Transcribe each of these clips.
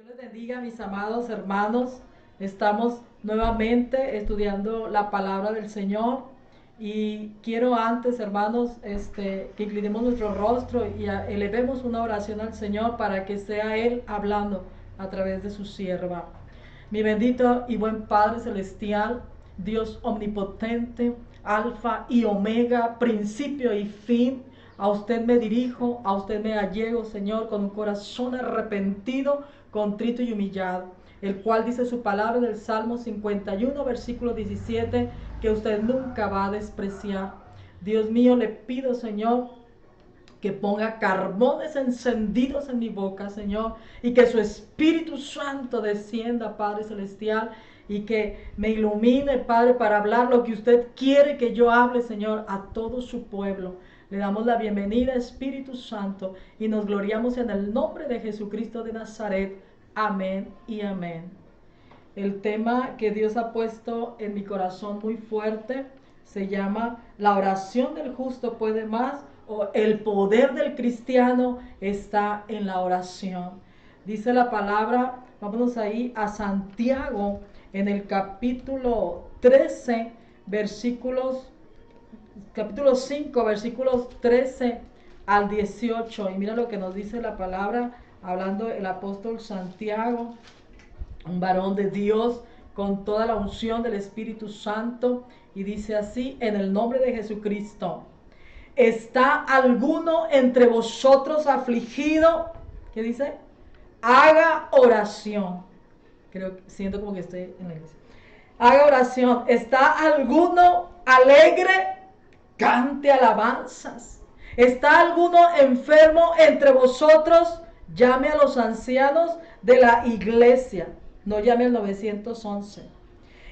Dios les bendiga, mis amados hermanos. Estamos nuevamente estudiando la palabra del Señor y quiero antes, hermanos, que inclinemos nuestro rostro y elevemos una oración al Señor para que sea Él hablando a través de su sierva. Mi bendito y buen Padre Celestial, Dios omnipotente, Alfa y Omega, principio y fin, a usted me dirijo, a usted me allego, Señor, con un corazón arrepentido, contrito y humillado, el cual dice su palabra en el Salmo 51, versículo 17, que usted nunca va a despreciar. Dios mío, le pido, Señor, que ponga carbones encendidos en mi boca, Señor, y que su Espíritu Santo descienda, Padre Celestial, y que me ilumine, Padre, para hablar lo que usted quiere que yo hable, Señor, a todo su pueblo. Le damos la bienvenida, Espíritu Santo, y nos gloriamos en el nombre de Jesucristo de Nazaret. Amén y amén. El tema que Dios ha puesto en mi corazón muy fuerte se llama La oración del justo puede más, o el poder del cristiano está en la oración. Dice la palabra, vámonos ahí a Santiago en el capítulo 13, capítulo 5, versículos 13 al 18. Y mira lo que nos dice la palabra, hablando el apóstol Santiago, un varón de Dios con toda la unción del Espíritu Santo, y dice así: en el nombre de Jesucristo, ¿está alguno entre vosotros afligido? ¿Qué dice? Haga oración. Siento como que estoy en la iglesia. Haga oración. ¿Está alguno alegre? Cante alabanzas. ¿Está alguno enfermo entre vosotros? Llame a los ancianos de la iglesia. No llame al 911.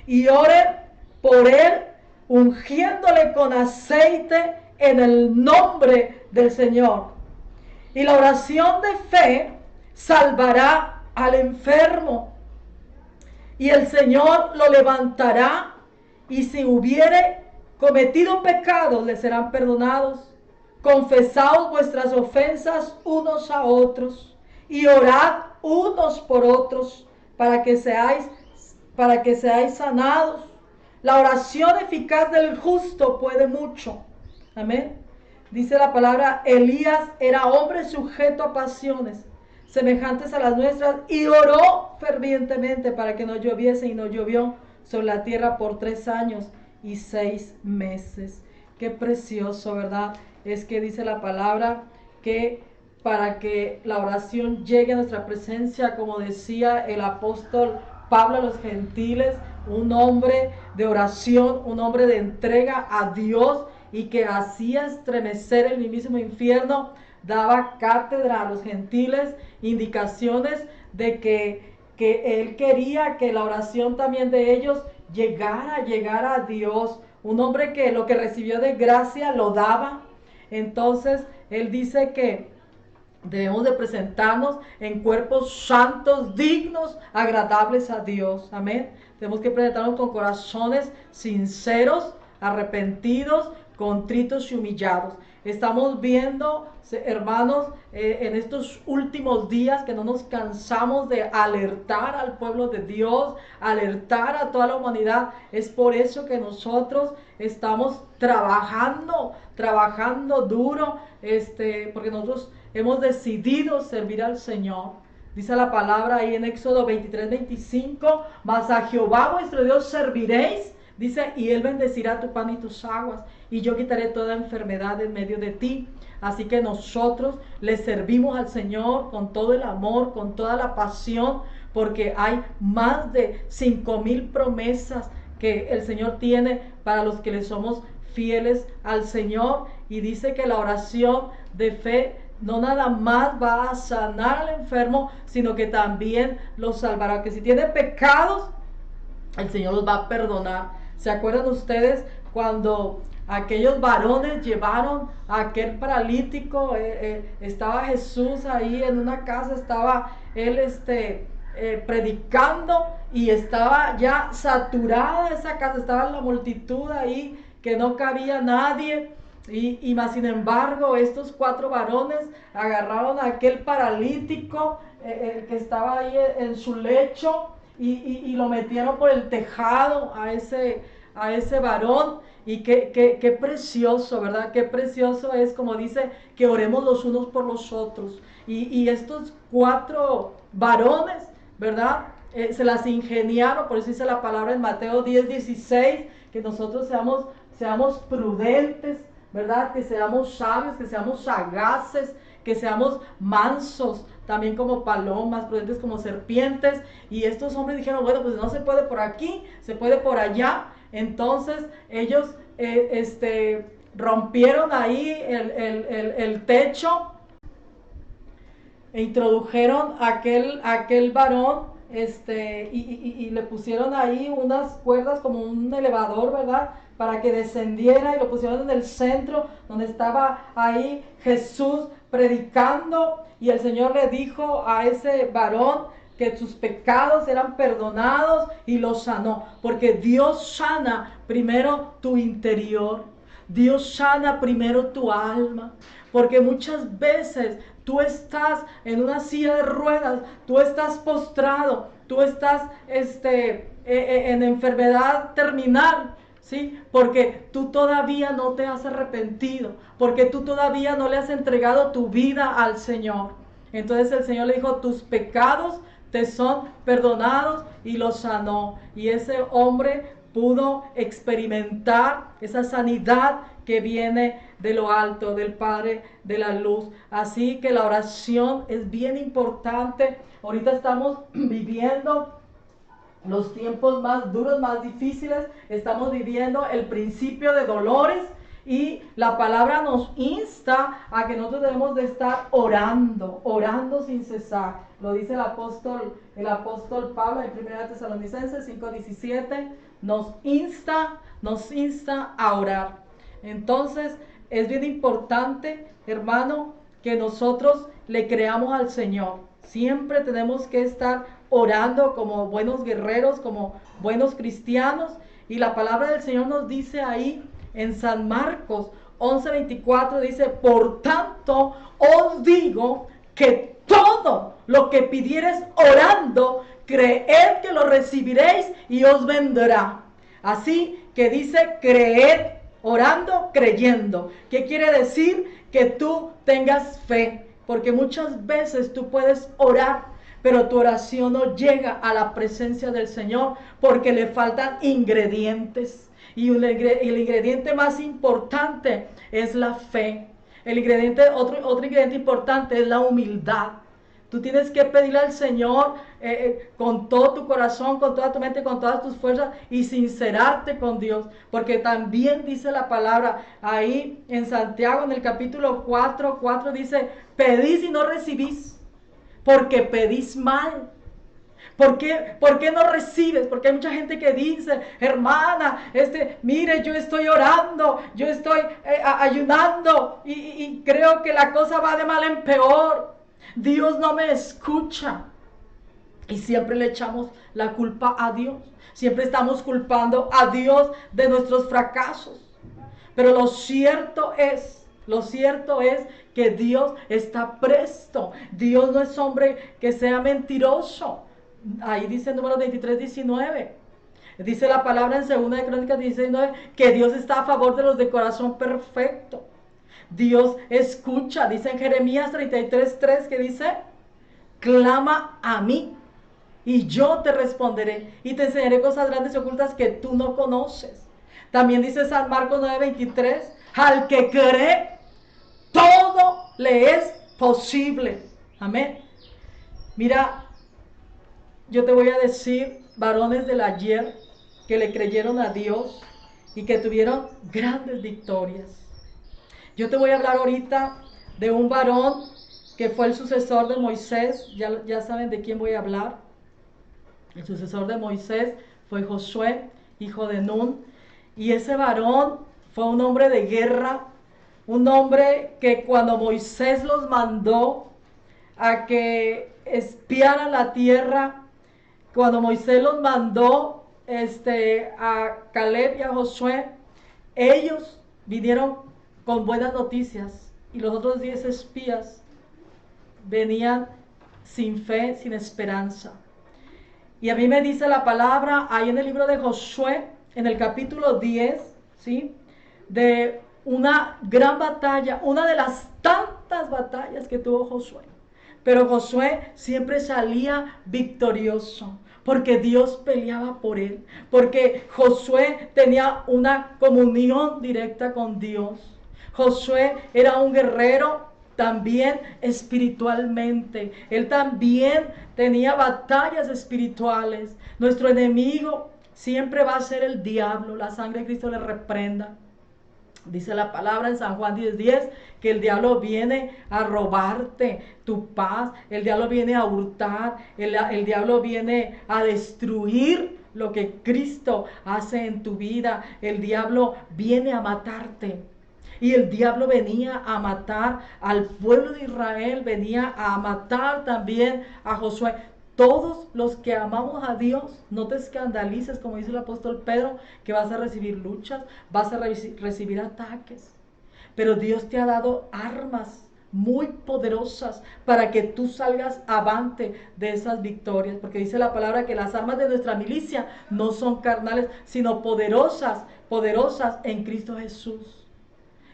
Y ore por él, ungiéndole con aceite en el nombre del Señor. Y la oración de fe salvará al enfermo, y el Señor lo levantará, y si hubiere cometido pecados, le serán perdonados. Confesaos vuestras ofensas unos a otros, y orad unos por otros, para que seáis sanados. La oración eficaz del justo puede mucho. Amén. Dice la palabra: Elías era hombre sujeto a pasiones semejantes a las nuestras, y oró fervientemente para que no lloviese, y no llovió sobre la tierra por 3 años y 6 meses. Qué precioso, ¿verdad? Es que dice la palabra que para que la oración llegue a nuestra presencia, como decía el apóstol Pablo a los gentiles, un hombre de oración, un hombre de entrega a Dios, y que hacía estremecer el mismísimo infierno, daba cátedra a los gentiles, indicaciones de que él quería que la oración también de ellos llegara a Dios. Un hombre que lo que recibió de gracia lo daba. Entonces él dice que debemos de presentarnos en cuerpos santos, dignos, agradables a Dios. Amén. Tenemos que presentarnos con corazones sinceros, arrepentidos, contritos y humillados. Estamos viendo, hermanos, en estos últimos días, que no nos cansamos de alertar al pueblo de Dios, alertar a toda la humanidad. Es por eso que nosotros estamos trabajando duro, porque nosotros hemos decidido servir al Señor. Dice la palabra ahí en Éxodo 23-25, mas a Jehová vuestro Dios serviréis, dice, y Él bendecirá tu pan y tus aguas, y yo quitaré toda enfermedad en medio de ti. Así que nosotros le servimos al Señor con todo el amor, con toda la pasión, porque hay más de 5,000 promesas que el Señor tiene para los que le somos fieles al Señor. Y dice que la oración de fe no nada más va a sanar al enfermo, sino que también lo salvará. Que si tiene pecados, el Señor los va a perdonar. ¿Se acuerdan ustedes cuando aquellos varones llevaron a aquel paralítico? Estaba Jesús ahí en una casa, estaba él predicando, y estaba ya saturada esa casa, estaba la multitud ahí que no cabía nadie. Y más sin embargo, estos 4 varones agarraron a aquel paralítico que estaba ahí en su lecho y lo metieron por el tejado a ese varón. Y qué precioso, ¿verdad? Qué precioso es, como dice, que oremos los unos por los otros. Y estos 4 varones, ¿verdad? Se las ingeniaron, por eso dice la palabra en Mateo 10:16, que nosotros seamos prudentes, ¿verdad? Que seamos sabios, que seamos sagaces, que seamos mansos, también como palomas, prudentes como serpientes. Y estos hombres dijeron, bueno, pues no se puede por aquí, se puede por allá. Entonces ellos rompieron ahí el techo e introdujeron aquel varón y le pusieron ahí unas cuerdas como un elevador, ¿verdad? Para que descendiera, y lo pusieron en el centro donde estaba ahí Jesús predicando, y el Señor le dijo a ese varón que sus pecados eran perdonados y los sanó, porque Dios sana primero tu interior. Dios sana primero tu alma, porque muchas veces tú estás en una silla de ruedas, tú estás postrado, tú estás en enfermedad terminal, ¿sí? Porque tú todavía no te has arrepentido, porque tú todavía no le has entregado tu vida al Señor. Entonces el Señor le dijo, tus pecados te son perdonados, y los sanó. Y ese hombre pudo experimentar esa sanidad que viene de lo alto, del Padre de la luz. Así que la oración es bien importante. Ahorita estamos viviendo los tiempos más duros, más difíciles. Estamos viviendo el principio de dolores, y la palabra nos insta a que nosotros debemos de estar orando sin cesar. Lo dice el apóstol Pablo en 1 Tesalonicenses 5:17, nos insta a orar. Entonces es bien importante, hermano, que nosotros le creamos al Señor. Siempre tenemos que estar orando como buenos guerreros, como buenos cristianos. Y la palabra del Señor nos dice ahí en San Marcos 11:24, dice, por tanto os digo que todo lo que pidiereis orando, creed que lo recibiréis y os vendrá. Así que dice, creed orando, creyendo. ¿Qué quiere decir? Que tú tengas fe, porque muchas veces tú puedes orar, pero tu oración no llega a la presencia del Señor porque le faltan ingredientes. Y el ingrediente más importante es la fe. Otro ingrediente importante es la humildad. Tú tienes que pedirle al Señor con todo tu corazón, con toda tu mente, con todas tus fuerzas, y sincerarte con Dios. Porque también dice la palabra ahí en Santiago, en el capítulo 4:4 dice, pedís y no recibís, porque pedís mal. ¿Por qué no recibes? Porque hay mucha gente que dice, hermana, mire, yo estoy orando, yo estoy ayunando y creo que la cosa va de mal en peor. Dios no me escucha. Y siempre le echamos la culpa a Dios. Siempre estamos culpando a Dios de nuestros fracasos. Pero lo cierto es que Dios está presto. Dios no es hombre que sea mentiroso. Ahí dice en Números 23:19. Dice la palabra en 2 de Crónicas 16:9 que Dios está a favor de los de corazón perfecto. Dios escucha. Dice en Jeremías 33:3 que dice, clama a mí y yo te responderé y te enseñaré cosas grandes y ocultas que tú no conoces. También dice San Marcos 9:23, al que cree, todo le es posible. Amén. Mira, yo te voy a decir, varones del ayer que le creyeron a Dios y que tuvieron grandes victorias. Yo te voy a hablar ahorita de un varón que fue el sucesor de Moisés. Ya saben de quién voy a hablar. El sucesor de Moisés fue Josué, hijo de Nun. Y ese varón fue un hombre de guerra, un hombre que cuando Moisés los mandó a que espiaran la tierra, cuando Moisés los mandó a Caleb y a Josué, ellos vinieron con buenas noticias y los otros 10 espías venían sin fe, sin esperanza. Y a mí me dice la palabra ahí en el libro de Josué, en el capítulo 10, ¿sí? De una gran batalla, una de las tantas batallas que tuvo Josué. Pero Josué siempre salía victorioso, porque Dios peleaba por él, porque Josué tenía una comunión directa con Dios. Josué era un guerrero también espiritualmente. Él también tenía batallas espirituales. Nuestro enemigo siempre va a ser el diablo. La sangre de Cristo le reprenda. Dice la palabra en San Juan 10:10 que el diablo viene a robarte tu paz, el diablo viene a hurtar, el diablo viene a destruir lo que Cristo hace en tu vida. El diablo viene a matarte. Y el diablo venía a matar al pueblo de Israel, venía a matar también a Josué. Todos los que amamos a Dios, no te escandalices, como dice el apóstol Pedro, que vas a recibir luchas, vas a recibir ataques. Pero Dios te ha dado armas muy poderosas para que tú salgas avante de esas victorias. Porque dice la palabra que las armas de nuestra milicia no son carnales, sino poderosas, poderosas en Cristo Jesús.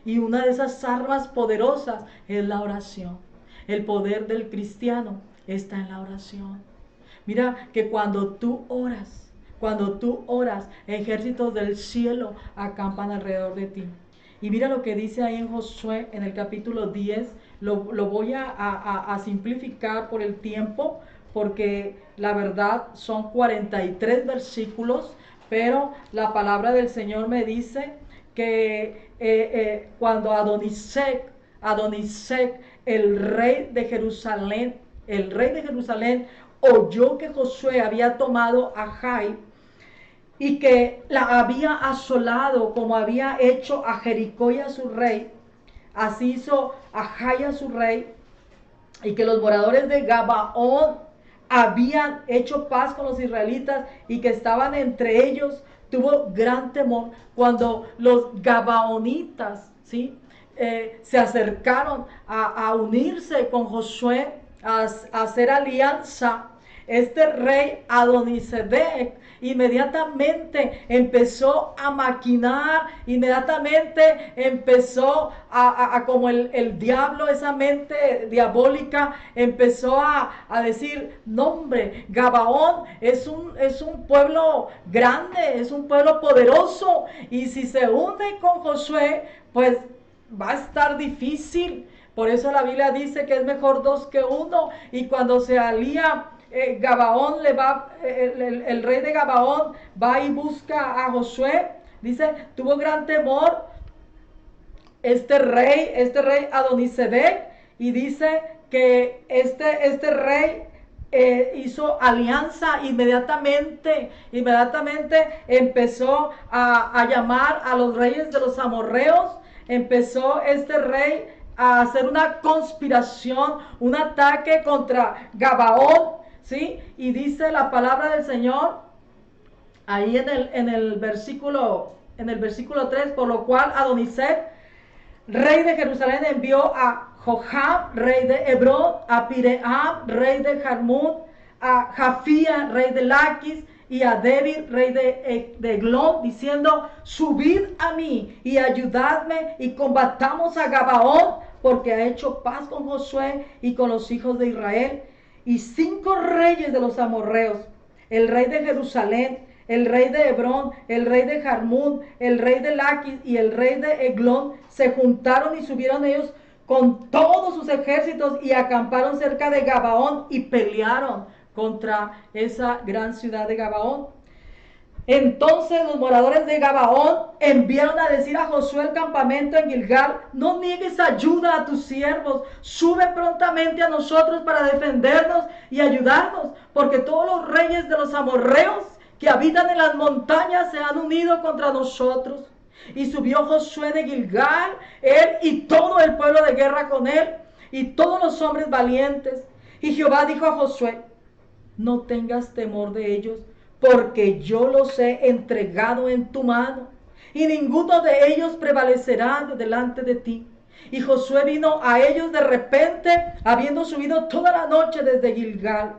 Y una de esas armas poderosas es la oración. El poder del cristiano está en la oración. Mira que cuando tú oras, ejércitos del cielo acampan alrededor de ti. Y mira lo que dice ahí en Josué, en el capítulo 10. Lo voy a simplificar por el tiempo, porque la verdad son 43 versículos, pero la palabra del Señor me dice que cuando Adonisec, el rey de Jerusalén, oyó que Josué había tomado a Jai y que la había asolado como había hecho a Jericó y a su rey, así hizo a Jai a su rey, y que los moradores de Gabaón habían hecho paz con los israelitas y que estaban entre ellos, tuvo gran temor cuando los gabaonitas, ¿sí? Se acercaron a unirse con Josué, a hacer alianza. Este rey Adonisedec inmediatamente empezó a maquinar, inmediatamente empezó a como el diablo, esa mente diabólica, empezó a decir, no hombre, Gabaón es un pueblo grande, es un pueblo poderoso, y si se une con Josué, pues va a estar difícil. Por eso la Biblia dice que es mejor 2 que 1, y cuando se alía Gabaón el rey de Gabaón va y busca a Josué. Dice, tuvo gran temor este rey Adonisedec, y dice que este rey hizo alianza inmediatamente empezó a llamar a los reyes de los amorreos. Empezó este rey a hacer una conspiración, un ataque contra Gabaón, ¿sí? Y dice la palabra del Señor ahí en el versículo 3, por lo cual Adonisec, rey de Jerusalén, envió a Joab, rey de Hebrón, a Piream, rey de Jarmut, a Jafía, rey de Laquis, y a Debir, rey de Eglón, diciendo, subid a mí y ayudadme y combatamos a Gabaón, porque ha hecho paz con Josué y con los hijos de Israel. Y 5 reyes de los amorreos, el rey de Jerusalén, el rey de Hebrón, el rey de Jarmún, el rey de Laquis y el rey de Eglón, se juntaron y subieron ellos con todos sus ejércitos y acamparon cerca de Gabaón y pelearon contra esa gran ciudad de Gabaón. Entonces los moradores de Gabaón enviaron a decir a Josué al campamento en Gilgal, no niegues ayuda a tus siervos, sube prontamente a nosotros para defendernos y ayudarnos, porque todos los reyes de los amorreos que habitan en las montañas se han unido contra nosotros. Y subió Josué de Gilgal, él y todo el pueblo de guerra con él, y todos los hombres valientes. Y Jehová dijo a Josué, no tengas temor de ellos, porque yo los he entregado en tu mano. y ninguno de ellos prevalecerá delante de ti. Y Josué vino a ellos de repente, habiendo subido toda la noche desde Gilgal.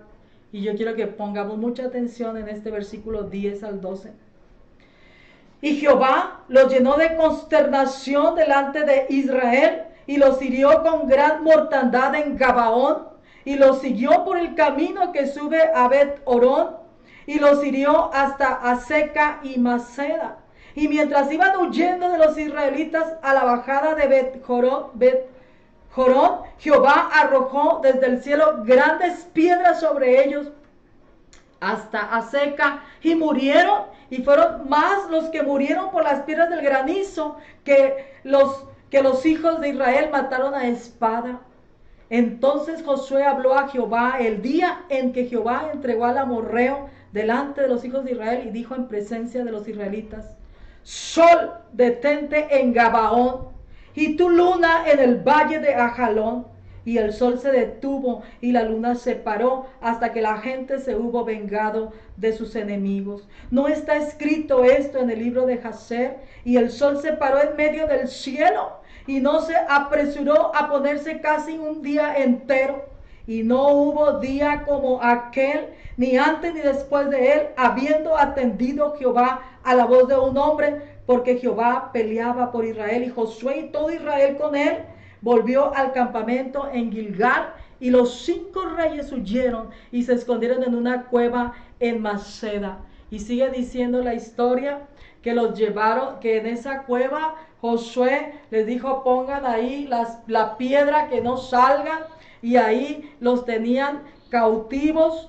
Y yo quiero que pongamos mucha atención en este versículo 10 al 12. Y Jehová los llenó de consternación delante de Israel, y los hirió con gran mortandad en Gabaón, y los siguió por el camino que sube a Bet-Orón, y los hirió hasta Aseca y Maceda. Y mientras iban huyendo de los israelitas a la bajada de Bet-Jorón, Jehová arrojó desde el cielo grandes piedras sobre ellos hasta Aseca, y murieron, y fueron más los que murieron por las piedras del granizo que los hijos de Israel mataron a espada. Entonces Josué habló a Jehová el día en que Jehová entregó al amorreo delante de los hijos de Israel, y dijo en presencia de los israelitas: Sol, detente en Gabaón, y tu luna en el valle de Ajalón. Y el sol se detuvo y la luna se paró hasta que la gente se hubo vengado de sus enemigos. ¿No está escrito esto en el libro de Jaser? Y el sol se paró en medio del cielo y no se apresuró a ponerse casi un día entero. Y no hubo día como aquel, ni antes ni después de él, habiendo atendido Jehová a la voz de un hombre, porque Jehová peleaba por Israel, y Josué y todo Israel con él volvió al campamento en Gilgal, y los 5 reyes huyeron y se escondieron en una cueva en Maceda. Y sigue diciendo la historia que los llevaron, que en esa cueva Josué les dijo: pongan ahí la piedra, que no salgan, y ahí los tenían cautivos.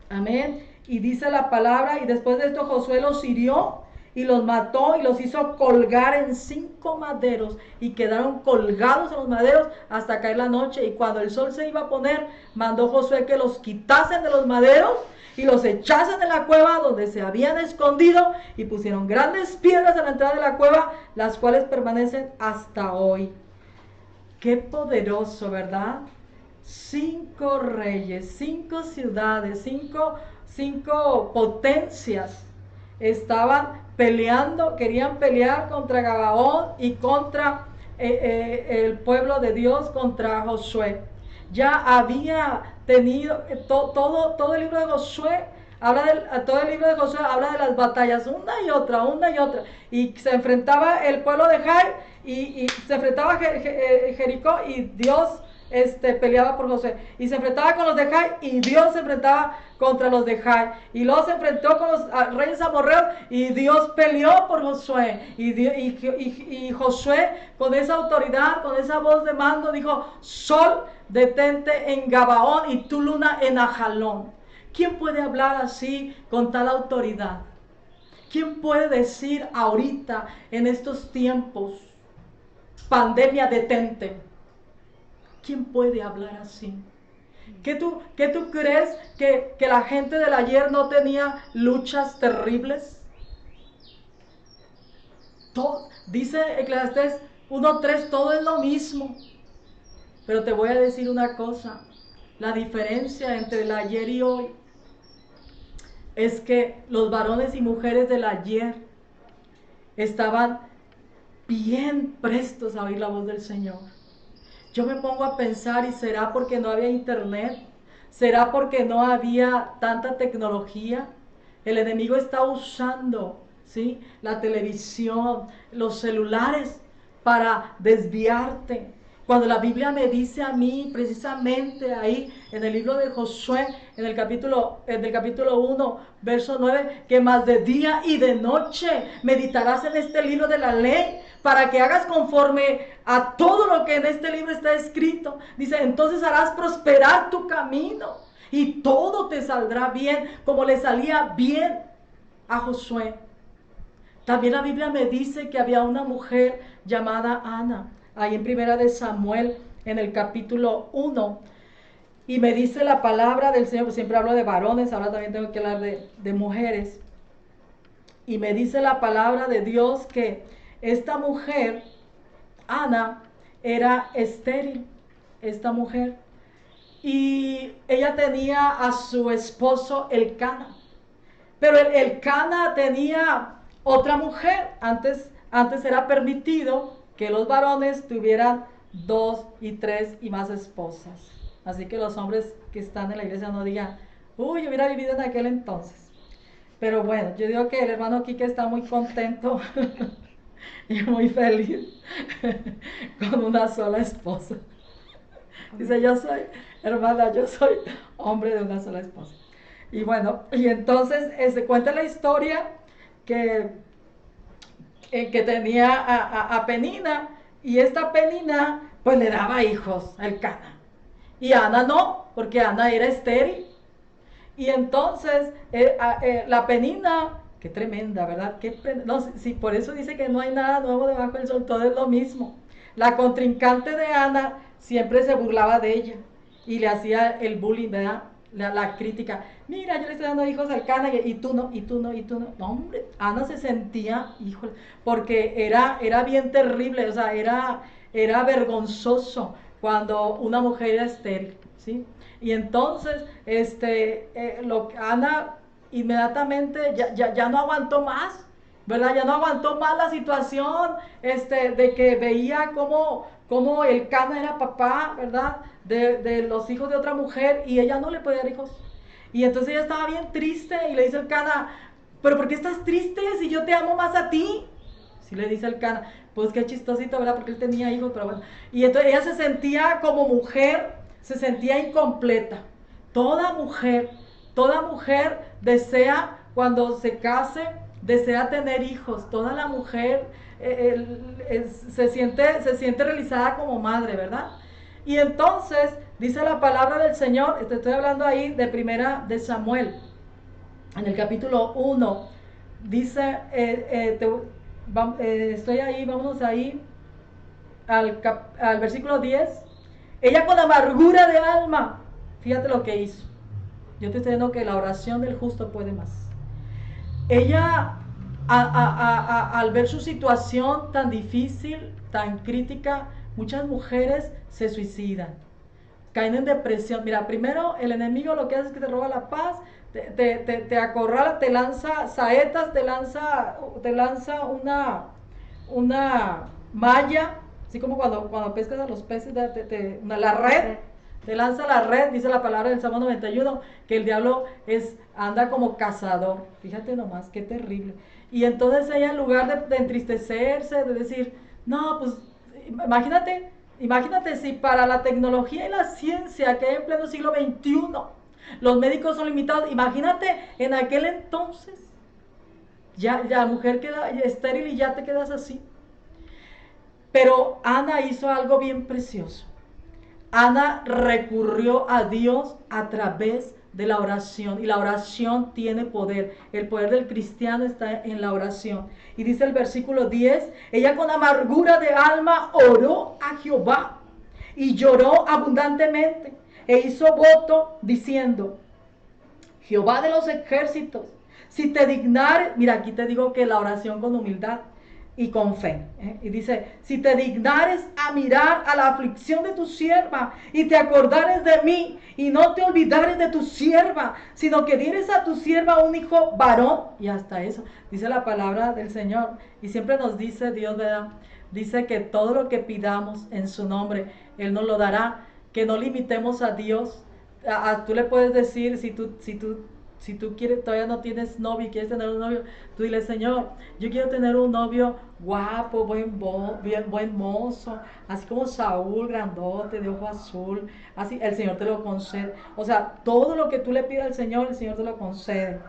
Amén. Y dice la palabra, y después de esto Josué los hirió y los mató y los hizo colgar en 5 maderos, y quedaron colgados en los maderos hasta caer la noche. Y cuando el sol se iba a poner, mandó Josué que los quitasen de los maderos y los echasen en la cueva donde se habían escondido, y pusieron grandes piedras a la entrada de la cueva, las cuales permanecen hasta hoy. Qué poderoso, ¿verdad? 5 reyes, 5 ciudades, cinco potencias estaban peleando, querían pelear contra Gabaón y contra el pueblo de Dios, contra Josué. Ya había tenido todo el libro de Josué. Todo el libro de Josué habla de las batallas, una y otra, y se enfrentaba el pueblo de Jai, y se enfrentaba Jericó, y Dios peleaba por Josué, y se enfrentaba con los de Jai, y Dios se enfrentaba contra los de Jai, y luego se enfrentó con los reyes amorreos, y Dios peleó por Josué, y Josué, con esa autoridad, con esa voz de mando, dijo: Sol, detente en Gabaón, y tu luna en Ajalón. ¿Quién puede hablar así con tal autoridad? ¿Quién puede decir ahorita, en estos tiempos, pandemia, detente? ¿Quién puede hablar así? ¿Qué tú crees que la gente del ayer no tenía luchas terribles? Dice Eclesiastés 1:3, todo es lo mismo. Pero te voy a decir una cosa: la diferencia entre el ayer y hoy es que los varones y mujeres del ayer estaban bien prestos a oír la voz del Señor. Yo me pongo a pensar, ¿y será porque no había internet? ¿Será porque no había tanta tecnología? El enemigo está usando, ¿sí?, la televisión, los celulares, para desviarte. Cuando la Biblia me dice a mí, precisamente ahí en el libro de Josué, en el capítulo 1, verso 9, que más de día y de noche meditarás en este libro de la ley, para que hagas conforme a todo lo que en este libro está escrito. Dice: entonces harás prosperar tu camino, y todo te saldrá bien, como le salía bien a Josué. También la Biblia me dice que había una mujer llamada Ana, ahí en Primera de Samuel, en el capítulo 1, y me dice la palabra del Señor, pues siempre hablo de varones, ahora también tengo que hablar de mujeres, y me dice la palabra de Dios que esta mujer, Ana, era estéril, esta mujer, y ella tenía a su esposo Elcana. Pero el Elcana tenía otra mujer. Antes era permitido que los varones tuvieran 2 y 3 y más esposas. Así que los hombres que están en la iglesia no digan, uy, yo hubiera vivido en aquel entonces. Pero bueno, yo digo que el hermano Quique está muy contento y muy feliz con una sola esposa. Dice, yo soy hombre de una sola esposa. Y bueno, y entonces se cuenta la historia que, que tenía a Penina, y esta Penina pues le daba hijos al Cana. Y Ana no, porque Ana era estéril. Y entonces la Penina, qué tremenda, ¿verdad? No, sí, por eso dice que no hay nada nuevo debajo del sol, todo es lo mismo. La contrincante de Ana siempre se burlaba de ella y le hacía el bullying, ¿verdad? La crítica. Mira, yo le estoy dando hijos al Cana y tú no, y tú no, y tú no. No, hombre, Ana se sentía, híjole, porque era bien terrible, o sea, era vergonzoso cuando una mujer era estéril, ¿sí? Y entonces, Ana inmediatamente ya no aguantó más, ¿verdad? Ya no aguantó más la situación, de que veía cómo el Cana era papá, ¿verdad? De los hijos de otra mujer, y ella no le podía dar hijos. Y entonces ella estaba bien triste y le dice el Cana, pero ¿por qué estás triste si yo te amo más a ti? Sí, le dice el Cana, pues qué chistosito, ¿verdad? Porque él tenía hijos, pero bueno. Y entonces ella se sentía como mujer, se sentía incompleta. Toda mujer, toda mujer desea, cuando se case, desea tener hijos. Toda la mujer se siente realizada como madre, ¿verdad? Y entonces dice la palabra del Señor, te estoy hablando ahí de primera de Samuel, en el capítulo 1, dice, estoy ahí, vámonos ahí al versículo 10. Ella con amargura de alma, fíjate lo que hizo. Yo te estoy diciendo que la oración del justo puede más. Ella, al ver su situación tan difícil, tan crítica, muchas mujeres se suicidan, caen en depresión. Mira, primero el enemigo lo que hace es que te roba la paz, te acorrala, te lanza saetas, te lanza una malla, así como cuando pescas a los peces, la red, te lanza la red, dice la palabra del Salmo 91, que el diablo anda como cazador. Fíjate nomás, qué terrible. Y entonces ella, en lugar de entristecerse, de decir, no, pues imagínate si para la tecnología y la ciencia que hay en pleno siglo XXI, los médicos son limitados, imagínate en aquel entonces, ya la mujer queda estéril y ya te quedas así. Pero Ana hizo algo bien precioso. Ana recurrió a Dios a través de la oración, y la oración tiene poder. El poder del cristiano está en la oración. Y dice el versículo 10, ella con amargura de alma oró a Jehová y lloró abundantemente e hizo voto diciendo, Jehová de los ejércitos, si te dignares, mira, aquí te digo que la oración con humildad y con fe, y dice, si te dignares a mirar a la aflicción de tu sierva y te acordares de mí y no te olvidares de tu sierva, sino que dieres a tu sierva un hijo varón, y hasta eso, dice la palabra del Señor, y siempre nos dice Dios, ¿verdad? Dice que todo lo que pidamos en su nombre, Él nos lo dará, que no limitemos a Dios. Tú le puedes decir, si tú quieres, todavía no tienes novio y quieres tener un novio, tú dile, Señor, yo quiero tener un novio guapo, buen mozo, así como Saúl, grandote, de ojo azul, así el Señor te lo concede. O sea, todo lo que tú le pidas al Señor, el Señor te lo concede.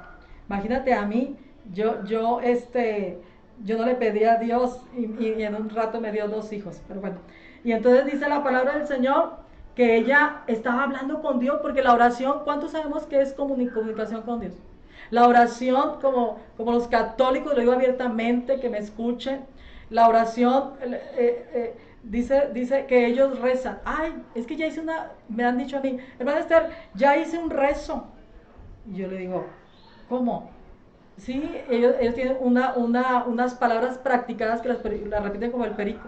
Imagínate a mí, yo no le pedí a Dios y en un rato me dio 2 hijos, pero bueno. Y entonces dice la palabra del Señor que ella estaba hablando con Dios, porque la oración, ¿cuántos sabemos que es comunicación con Dios? La oración, como los católicos, lo digo abiertamente, que me escuchen, la oración, dice que ellos rezan. Ay, es que ya hice me han dicho a mí, hermana Esther, ya hice un rezo. Y yo le digo, ¿cómo? Sí, ellos tienen unas palabras practicadas que las repiten como el perico.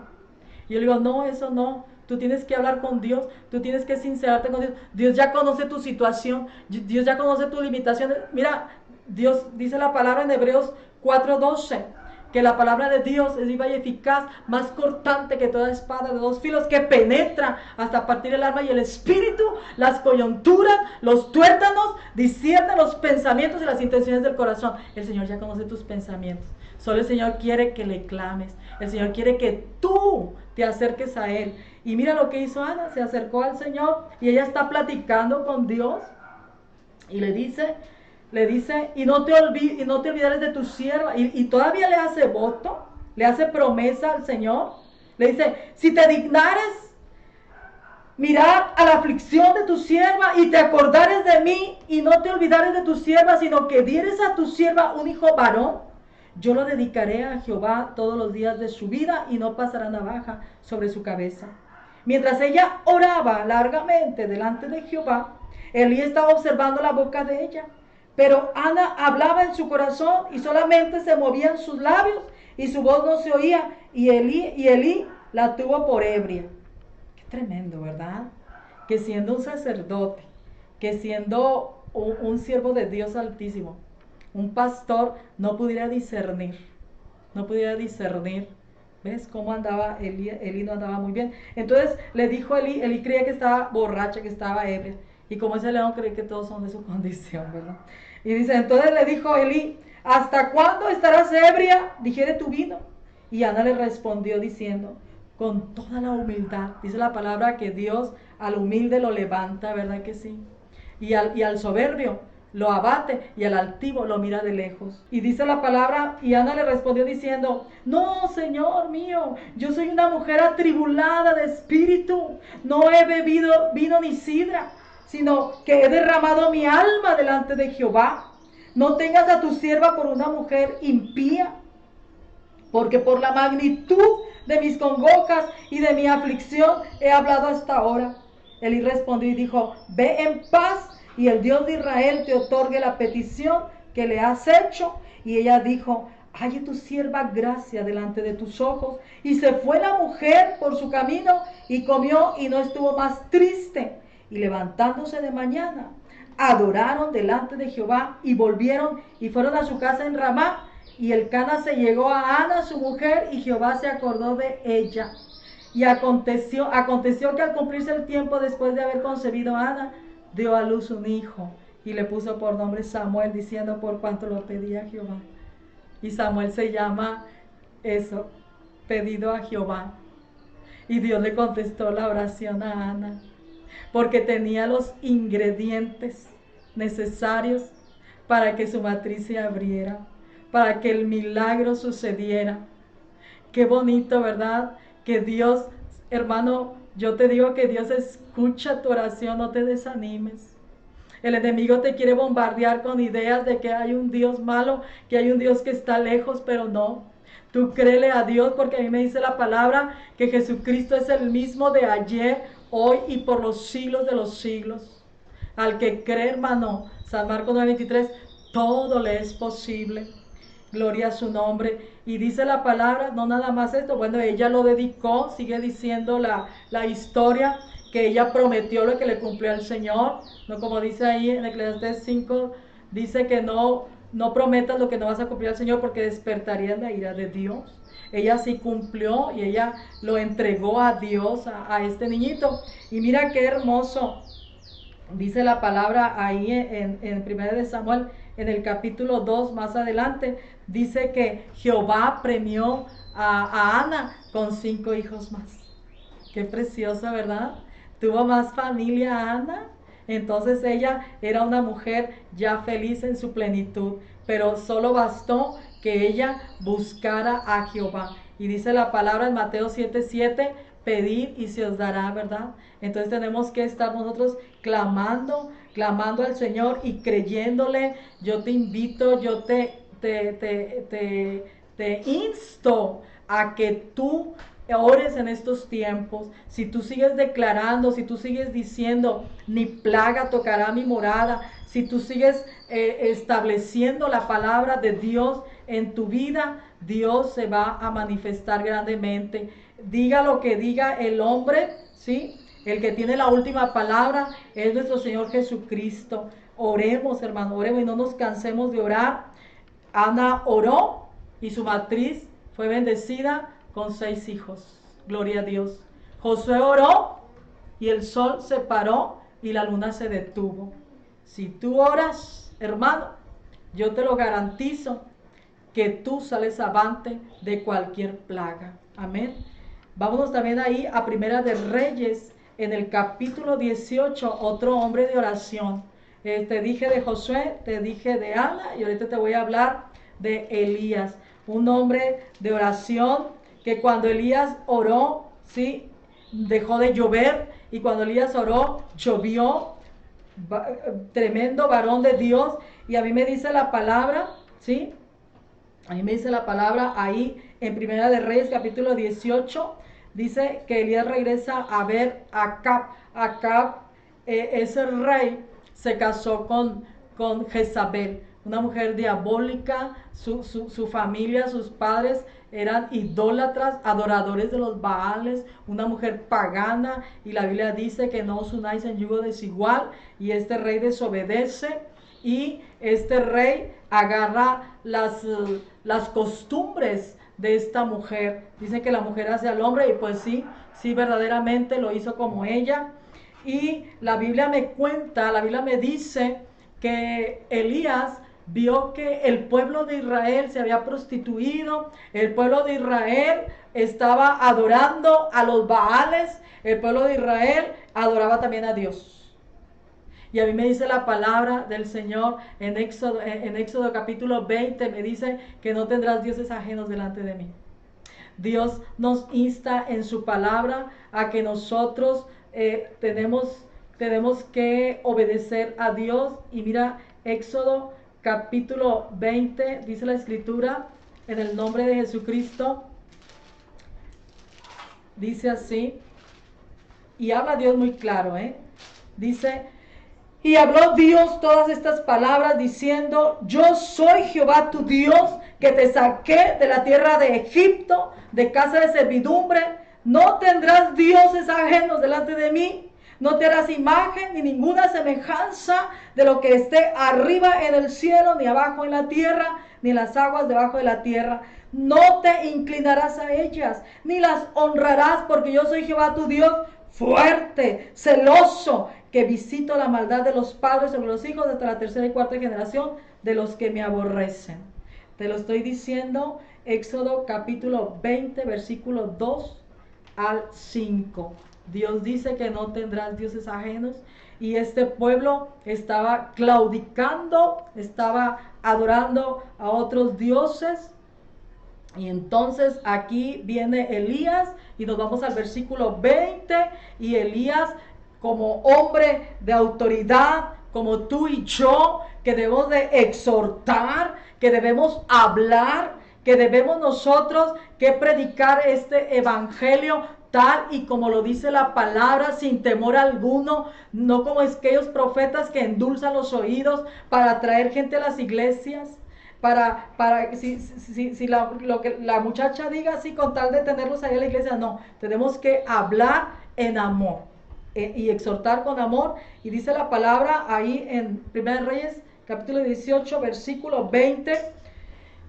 Y yo le digo, no, eso no. Tú tienes que hablar con Dios, tú tienes que sincerarte con Dios. Dios ya conoce tu situación, Dios ya conoce tus limitaciones. Mira, Dios dice la palabra en Hebreos 4:12, que la palabra de Dios es viva y eficaz, más cortante que toda espada de dos filos, que penetra hasta partir el alma y el espíritu, las coyunturas, los tuétanos, discierne los pensamientos y las intenciones del corazón. El Señor ya conoce tus pensamientos. Solo el Señor quiere que le clames. El Señor quiere que tú te acerques a Él. Y mira lo que hizo Ana, se acercó al Señor y ella está platicando con Dios y le dice, y no te olvides de tu sierva, y todavía le hace voto, le hace promesa al Señor, le dice, si te dignares mirar a la aflicción de tu sierva y te acordares de mí y no te olvidares de tu sierva, sino que dieres a tu sierva un hijo varón, yo lo dedicaré a Jehová todos los días de su vida y no pasará navaja sobre su cabeza. Mientras ella oraba largamente delante de Jehová, Elí estaba observando la boca de ella. Pero Ana hablaba en su corazón y solamente se movían sus labios y su voz no se oía. Y Elí la tuvo por ebria. Qué tremendo, ¿verdad? Que siendo un sacerdote, que siendo un siervo de Dios Altísimo, un pastor, no pudiera discernir. No pudiera discernir. ¿Ves cómo andaba Elí? Elí no andaba muy bien. Entonces le dijo Elí creía que estaba borracha, que estaba ebria. Y como ese león cree que todos son de su condición, ¿verdad? Y dice, entonces le dijo Elí, ¿hasta cuándo estarás ebria? Digiere tu vino. Y Ana le respondió diciendo, con toda la humildad. Dice la palabra que Dios al humilde lo levanta, ¿verdad que sí? Y al soberbio lo abate y al altivo lo mira de lejos. Y dice la palabra, y Ana le respondió diciendo, no, Señor mío, yo soy una mujer atribulada de espíritu, no he bebido vino ni sidra, sino que he derramado mi alma delante de Jehová. No tengas a tu sierva por una mujer impía, porque por la magnitud de mis congojas y de mi aflicción he hablado hasta ahora. Elí respondió y dijo, ve en paz, y el Dios de Israel te otorgue la petición que le has hecho. Y ella dijo, halle tu sierva gracia delante de tus ojos. Y se fue la mujer por su camino y comió y no estuvo más triste. Y levantándose de mañana, adoraron delante de Jehová y volvieron y fueron a su casa en Ramá. Y Elcana se llegó a Ana, su mujer, y Jehová se acordó de ella. Y aconteció que al cumplirse el tiempo después de haber concebido a Ana, dio a luz un hijo y le puso por nombre Samuel, diciendo por cuanto lo pedía Jehová. Y Samuel se llama eso, pedido a Jehová. Y Dios le contestó la oración a Ana, porque tenía los ingredientes necesarios para que su matriz se abriera, para que el milagro sucediera. Qué bonito, ¿verdad? Que Dios, hermano, yo te digo que Dios escucha tu oración, no te desanimes. El enemigo te quiere bombardear con ideas de que hay un Dios malo, que hay un Dios que está lejos, pero no. Tú créele a Dios, porque a mí me dice la palabra que Jesucristo es el mismo de ayer, hoy y por los siglos de los siglos. Al que cree, hermano, San Marcos 9:23, todo le es posible. Gloria a su nombre. Y dice la palabra, no nada más esto, bueno, ella lo dedicó, sigue diciendo la historia, que ella prometió lo que le cumplió al Señor, no como dice ahí en Eclesiastés 5, dice que no prometas lo que no vas a cumplir al Señor porque despertaría la ira de Dios. Ella sí cumplió y ella lo entregó a Dios, a este niñito. Y mira qué hermoso, dice la palabra ahí en 1 de Samuel, en el capítulo 2, más adelante, dice que Jehová premió a Ana con 5 hijos más. Qué preciosa, ¿verdad? Tuvo más familia Ana. Entonces ella era una mujer ya feliz en su plenitud, pero solo bastó que ella buscara a Jehová. Y dice la palabra en Mateo 7:7, pedid y se os dará, ¿verdad? Entonces tenemos que estar nosotros clamando al Señor y creyéndole. Yo te invito, yo te insto a que tú ores en estos tiempos. Si tú sigues declarando, si tú sigues diciendo, ni plaga tocará mi morada, si tú sigues estableciendo la palabra de Dios en tu vida, Dios se va a manifestar grandemente. Diga lo que diga el hombre, ¿sí? El que tiene la última palabra es nuestro Señor Jesucristo. Oremos, hermano, oremos y no nos cansemos de orar. Ana oró y su matriz fue bendecida con 6 hijos. Gloria a Dios. Josué oró y el sol se paró y la luna se detuvo. Si tú oras, hermano, yo te lo garantizo que tú sales avante de cualquier plaga. Amén. Vámonos también ahí a Primera de Reyes, en el capítulo 18, otro hombre de oración. Te dije de Josué, te dije de Ana y ahorita te voy a hablar de Elías, un hombre de oración que cuando Elías oró, ¿sí? Dejó de llover y cuando Elías oró, llovió. Tremendo varón de Dios. Y a mí me dice la palabra, ¿sí? A mí me dice la palabra ahí en Primera de Reyes capítulo 18, dice que Elías regresa a ver a Acab. Acab, ese rey, se casó con Jezabel, una mujer diabólica. Su familia, sus padres eran idólatras, adoradores de los Baales, una mujer pagana, y la Biblia dice que no os unáis en yugo desigual, y este rey desobedece. Y este rey agarra las costumbres de esta mujer. Dicen que la mujer hace al hombre y pues sí, sí verdaderamente lo hizo como ella. Y la Biblia me cuenta, la Biblia me dice que Elías vio que el pueblo de Israel se había prostituido, el pueblo de Israel estaba adorando a los Baales, el pueblo de Israel adoraba también a Dios. Y a mí me dice la palabra del Señor en Éxodo capítulo 20, me dice que no tendrás dioses ajenos delante de mí. Dios nos insta en su palabra a que nosotros tenemos que obedecer a Dios. Y mira, Éxodo capítulo 20, dice la escritura, en el nombre de Jesucristo, dice así, y habla Dios muy claro, dice: y habló Dios todas estas palabras diciendo: yo soy Jehová tu Dios, que te saqué de la tierra de Egipto, de casa de servidumbre. No tendrás dioses ajenos delante de mí. No te harás imagen ni ninguna semejanza de lo que esté arriba en el cielo, ni abajo en la tierra, ni en las aguas debajo de la tierra. No te inclinarás a ellas, ni las honrarás, porque yo soy Jehová tu Dios, fuerte, celoso, que visito la maldad de los padres sobre los hijos hasta la tercera y cuarta generación de los que me aborrecen. Te lo estoy diciendo, Éxodo capítulo 20, versículo 2 al 5. Dios dice que no tendrás dioses ajenos, y este pueblo estaba claudicando, estaba adorando a otros dioses. Y entonces aquí viene Elías y nos vamos al versículo 20, y Elías, como hombre de autoridad, como tú y yo, que debemos de exhortar, que debemos hablar, que debemos nosotros que predicar este evangelio tal y como lo dice la palabra, sin temor alguno, no como aquellos profetas que endulzan los oídos para atraer gente a las iglesias. Si lo que la muchacha diga así con tal de tenerlos ahí en la iglesia, no, tenemos que hablar en amor y exhortar con amor. Y dice la palabra ahí en 1 Reyes capítulo 18 versículo 20: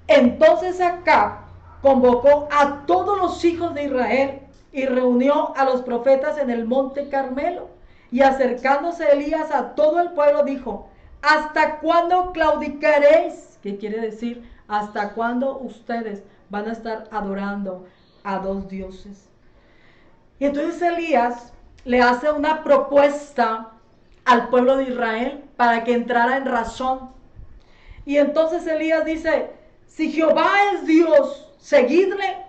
entonces Acab convocó a todos los hijos de Israel y reunió a los profetas en el monte Carmelo, y acercándose Elías a todo el pueblo dijo: ¿hasta cuándo claudicaréis? ¿Qué quiere decir? ¿Hasta cuándo ustedes van a estar adorando a dos dioses? Y entonces Elías le hace una propuesta al pueblo de Israel para que entrara en razón. Y entonces Elías dice: si Jehová es Dios, seguidle.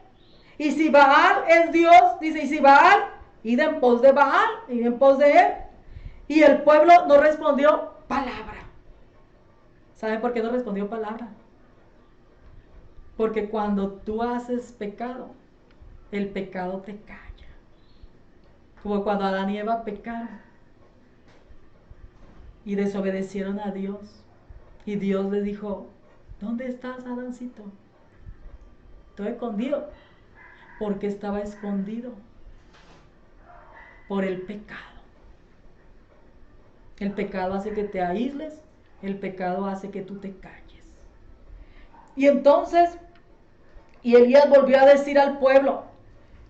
Y si Baal es Dios, dice, y si Baal, id en pos de Baal, id en pos de él. Y el pueblo no respondió palabra. ¿Saben por qué no respondió palabra? Porque cuando tú haces pecado, el pecado te calla. Como cuando Adán y Eva pecaron y desobedecieron a Dios. Y Dios les dijo: ¿dónde estás, Adancito? Estoy escondido. Porque estaba escondido por el pecado. El pecado hace que te aísles, el pecado hace que tú te calles. Y entonces, y Elías volvió a decir al pueblo,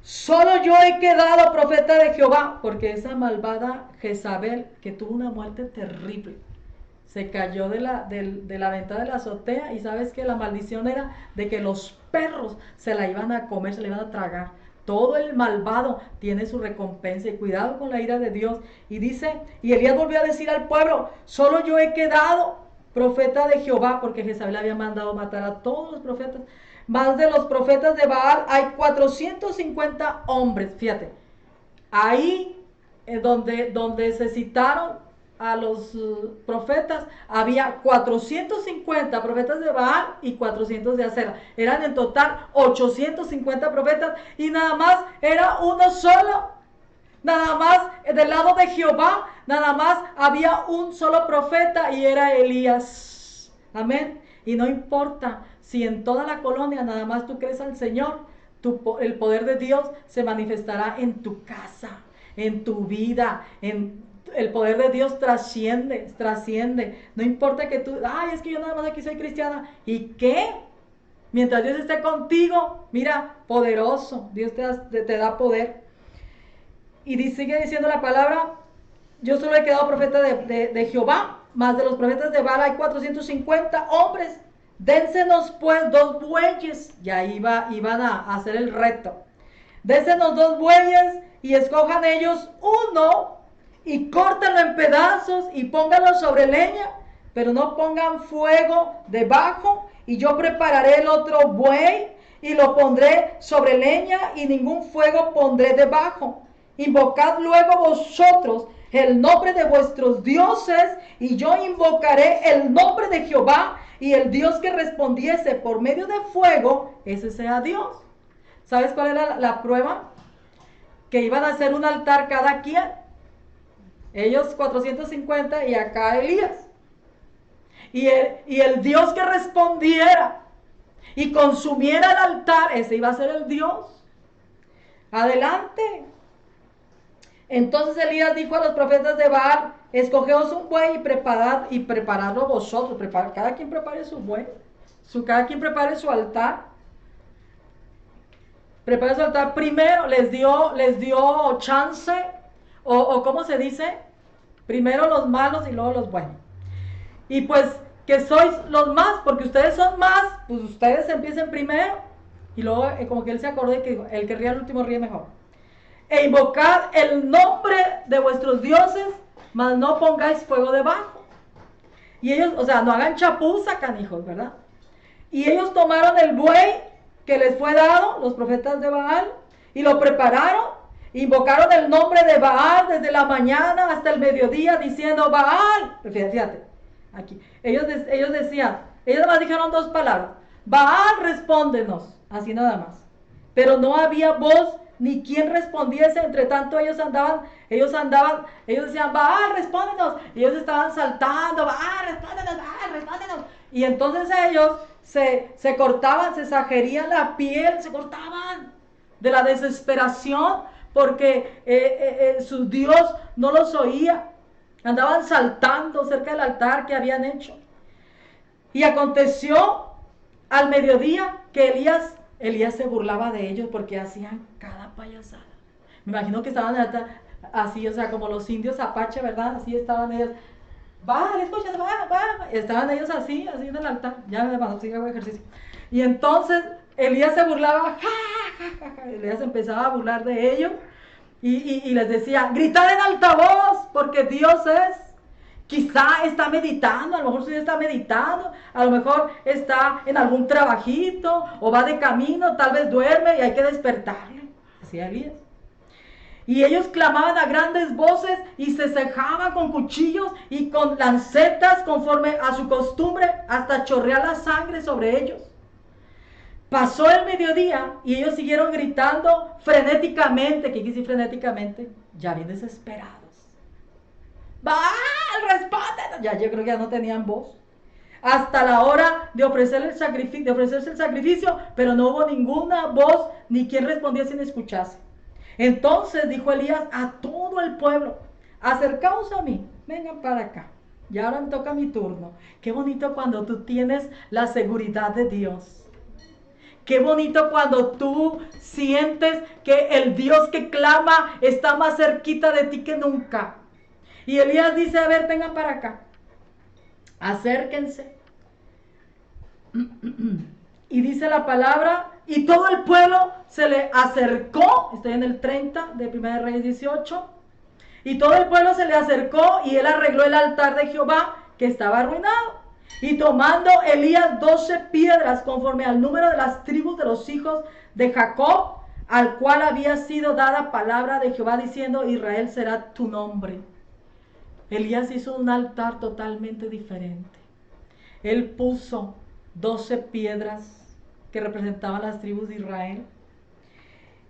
solo yo he quedado profeta de Jehová, porque esa malvada Jezabel, que tuvo una muerte terrible, se cayó de la ventana de la azotea, y sabes que la maldición era de que los perros se la iban a comer, se la iban a tragar. Todo el malvado tiene su recompensa, y cuidado con la ira de Dios. Y dice, y Elías volvió a decir al pueblo, solo yo he quedado profeta de Jehová, porque Jezabel había mandado matar a todos los profetas. Más de los profetas de Baal hay 450 hombres, fíjate. Ahí donde se citaron a los profetas, había 450 profetas de Baal y 400 de Acera. Eran en total 850 profetas, y nada más era uno solo. Nada más del lado de Jehová, nada más había un solo profeta, y era Elías. Amén. Y no importa si en toda la colonia nada más tú crees al Señor, el poder de Dios se manifestará en tu casa, en tu vida, el poder de Dios trasciende. No importa que tú, ay, es que yo nada más aquí soy cristiana. ¿Y qué? Mientras Dios esté contigo, mira, poderoso, Dios te da poder. Y sigue diciendo la palabra, yo solo he quedado profeta de Jehová, más de los profetas de Baal hay 450 hombres. Dénsenos pues 2 bueyes. Ya iban a hacer el reto. Dénsenos 2 bueyes y escojan ellos uno y córtenlo en pedazos y pónganlo sobre leña, pero no pongan fuego debajo, y yo prepararé el otro buey y lo pondré sobre leña y ningún fuego pondré debajo. Invocad luego vosotros el nombre de vuestros dioses, y yo invocaré el nombre de Jehová, y el Dios que respondiese por medio de fuego, ese sea Dios. ¿Sabes cuál era la prueba? Que iban a hacer un altar cada quien. Ellos 450 y acá Elías. Y el Dios que respondiera y consumiera el altar, ese iba a ser el Dios. Adelante. Entonces Elías dijo a los profetas de Baal, escogeos un buey y preparadlo vosotros. Cada quien prepare su buey, cada quien prepare su altar. Prepare su altar. Primero les dio chance, o ¿cómo se dice? Primero los malos y luego los buenos. Y pues que sois los más, porque ustedes son más, pues ustedes empiecen primero. Y luego como que él se acordó de que el que ríe al último ríe mejor. E invocad el nombre de vuestros dioses, mas no pongáis fuego debajo. Y ellos, o sea, no hagan chapuza, canijos, ¿verdad? Y ellos tomaron el buey que les fue dado, los profetas de Baal, y lo prepararon, invocaron el nombre de Baal desde la mañana hasta el mediodía, diciendo, Baal, fíjate, aquí, ellos decían, ellos nada más dijeron 2 palabras, Baal, respóndenos, así nada más. Pero no había voz ni quien respondiese. Entre tanto ellos decían, Baal, respóndenos, y ellos estaban saltando, Baal, respóndenos, y entonces ellos se cortaban, se sajerían la piel, se cortaban de la desesperación, porque su Dios no los oía. Andaban saltando cerca del altar que habían hecho. Y aconteció al mediodía que Elías se burlaba de ellos porque hacían cada payasada. Me imagino que estaban así, o sea, como los indios apache, ¿verdad? Así estaban ellos. Vale, escucha, va. Estaban ellos así en el altar. Ya me pasó, sigue el ejercicio. Y entonces Elías se burlaba, Elías empezaba a burlar de ellos y les decía, gritad en alta voz, porque Dios es. Quizá está meditando, a lo mejor sí está meditando, a lo mejor está en algún trabajito o va de camino, tal vez duerme y hay que despertarle. Decía Elías. Y ellos clamaban a grandes voces y se cejaban con cuchillos y con lancetas conforme a su costumbre hasta chorrear la sangre sobre ellos. Pasó el mediodía y ellos siguieron gritando frenéticamente. ¿Qué quiere decir frenéticamente? Ya bien desesperados. ¡Baal, respóndenos! Ya yo creo que ya no tenían voz. Hasta la hora de ofrecerse el sacrificio, pero no hubo ninguna voz ni quien respondiese ni escuchase. Entonces dijo Elías a todo el pueblo, acercaos a mí, vengan para acá. Y ahora me toca mi turno. Qué bonito cuando tú tienes la seguridad de Dios. Qué bonito cuando tú sientes que el Dios que clama está más cerquita de ti que nunca. Y Elías dice, a ver, vengan para acá. Acérquense. Y dice la palabra, y todo el pueblo se le acercó. Estoy en el 30 de 1 Reyes 18. Y todo el pueblo se le acercó y él arregló el altar de Jehová que estaba arruinado. Y tomando Elías 12 piedras conforme al número de las tribus de los hijos de Jacob, al cual había sido dada palabra de Jehová diciendo, Israel será tu nombre. Elías hizo un altar totalmente diferente. Él puso 12 piedras que representaban las tribus de Israel.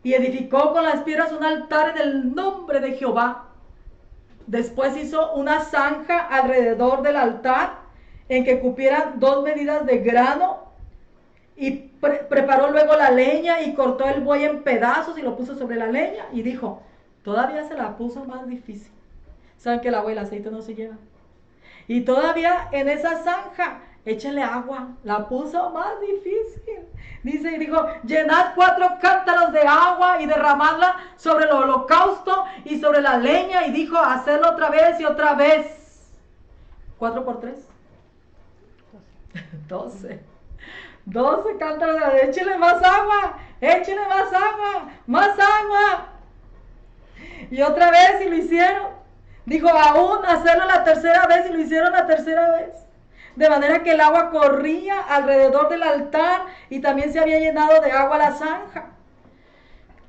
Y edificó con las piedras un altar en el nombre de Jehová. Después hizo una zanja alrededor del altar en que cupieran 2 medidas de grano y preparó luego la leña y cortó el buey en pedazos y lo puso sobre la leña y dijo, todavía se la puso más difícil. ¿Saben que el agua y el aceite no se llevan? Y todavía en esa zanja, échenle agua, la puso más difícil. Dice y dijo, llenad 4 cántaros de agua y derramadla sobre el holocausto y sobre la leña. Y dijo, hacerlo otra vez y otra vez. 4 por 3. 12. 12 cántaros de agua. Échenle más agua, échenle más agua, más agua. Y otra vez y lo hicieron. Dijo, aún hacerlo la tercera vez y lo hicieron la tercera vez. De manera que el agua corría alrededor del altar y también se había llenado de agua la zanja.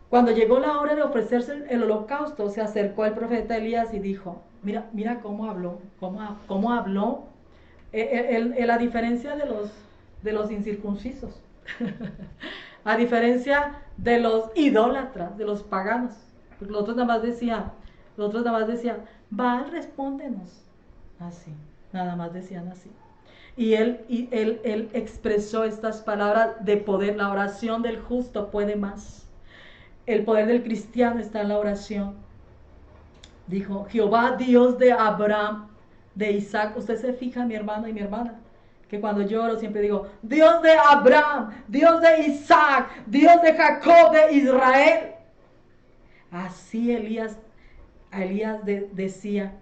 Cuando llegó la hora de ofrecerse el holocausto, se acercó el profeta Elías y dijo, mira cómo habló, cómo habló, la diferencia de los incircuncisos, a diferencia de los idólatras, de los paganos. Porque los otros nada más decían, Baal, respóndenos. Así, nada más decían así. Y él expresó estas palabras de poder. La oración del justo puede más. El poder del cristiano está en la oración. Dijo, Jehová, Dios de Abraham, de Isaac. Usted se fija, mi hermano y mi hermana, que cuando yo oro siempre digo, Dios de Abraham, Dios de Isaac, Dios de Jacob, de Israel. Así Elías decía,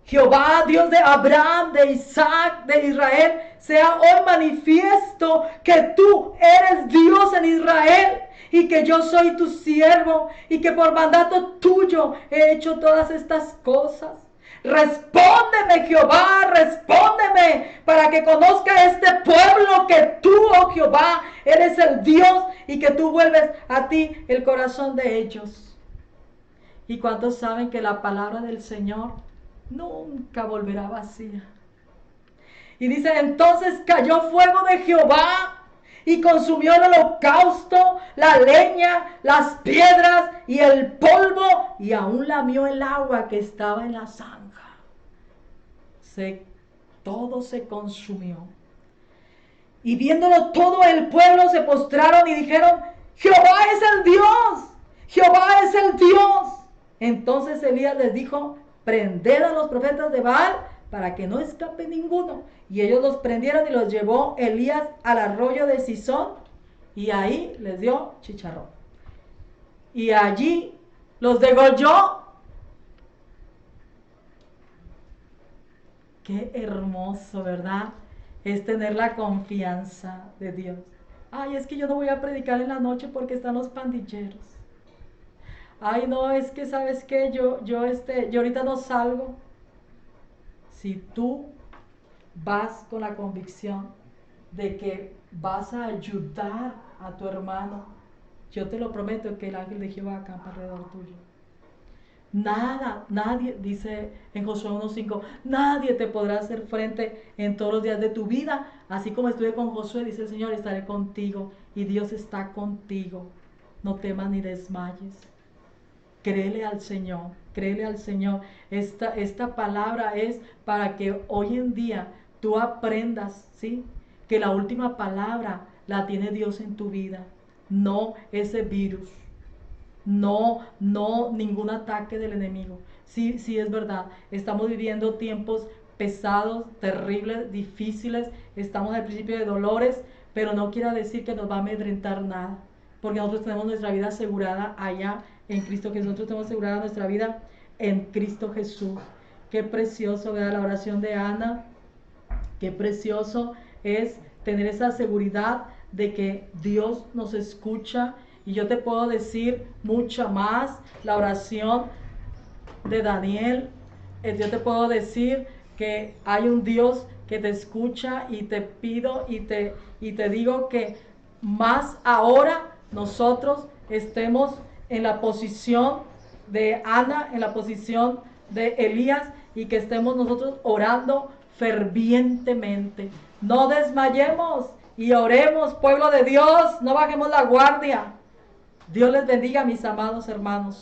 Jehová, Dios de Abraham, de Isaac, de Israel, sea hoy manifiesto que tú eres Dios en Israel y que yo soy tu siervo y que por mandato tuyo he hecho todas estas cosas. Respóndeme, Jehová, respóndeme, para que conozca este pueblo que tú, oh Jehová, eres el Dios y que tú vuelves a ti el corazón de ellos. ¿Y cuántos saben que la palabra del Señor nunca volverá vacía? Y dice, entonces cayó fuego de Jehová y consumió el holocausto, la leña, las piedras y el polvo, y aún lamió el agua que estaba en la zanja. Todo se consumió. Y viéndolo todo el pueblo se postraron y dijeron, Jehová es el Dios, Jehová es el Dios. Entonces Elías les dijo, prended a los profetas de Baal para que no escape ninguno. Y ellos los prendieron y los llevó Elías al arroyo de Sison y ahí les dio chicharrón. Y allí los degolló. Qué hermoso, ¿verdad? Es tener la confianza de Dios. Ay, es que yo no voy a predicar en la noche porque están los pandilleros. Ay, no, es que, ¿sabes qué? Yo ahorita no salgo. Si tú vas con la convicción de que vas a ayudar a tu hermano, yo te lo prometo que el ángel de Jehová acampa alrededor tuyo. Nadie, dice en Josué 1:5, nadie te podrá hacer frente en todos los días de tu vida. Así como estuve con Josué, dice el Señor, estaré contigo. Y Dios está contigo. No temas ni desmayes. Créele al Señor, créele al Señor. Esta palabra es para que hoy en día tú aprendas, ¿sí? Que la última palabra la tiene Dios en tu vida, no ese virus, no ningún ataque del enemigo, Sí, sí, es verdad. Estamos viviendo tiempos pesados, terribles, difíciles. Estamos al principio de dolores, pero no quiere decir que nos va a amedrentar nada. Porque nosotros tenemos nuestra vida asegurada allá en Cristo Jesús. Nosotros tenemos asegurada nuestra vida en Cristo Jesús. Qué precioso, ¿verdad? La oración de Ana. Qué precioso es tener esa seguridad de que Dios nos escucha. Y yo te puedo decir mucha más. La oración de Daniel, yo te puedo decir que hay un Dios que te escucha, y te pido y te digo que más ahora nosotros estemos en la posición de Ana, en la posición de Elías, y que estemos nosotros orando fervientemente. No desmayemos y oremos, pueblo de Dios, no bajemos la guardia. Dios les bendiga, mis amados hermanos.